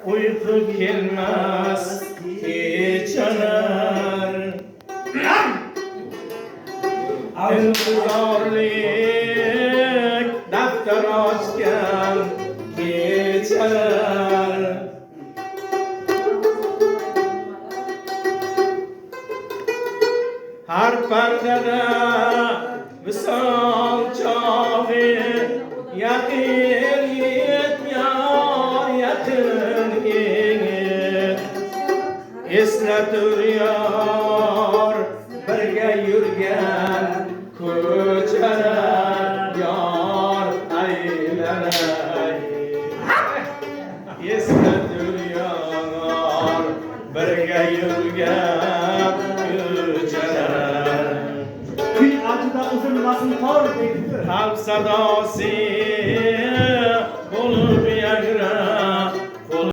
Uyku kelmez geceler İntizarlık defter açken geceler Her perdede visal çağı yakın yetmiyor yakın git eslatıyor birge yurgan ko'chalar yor aylanay eslatıyor birge yurgan ko'chalar Kuy acıda uzun nasıl tor deydi. Kalp sada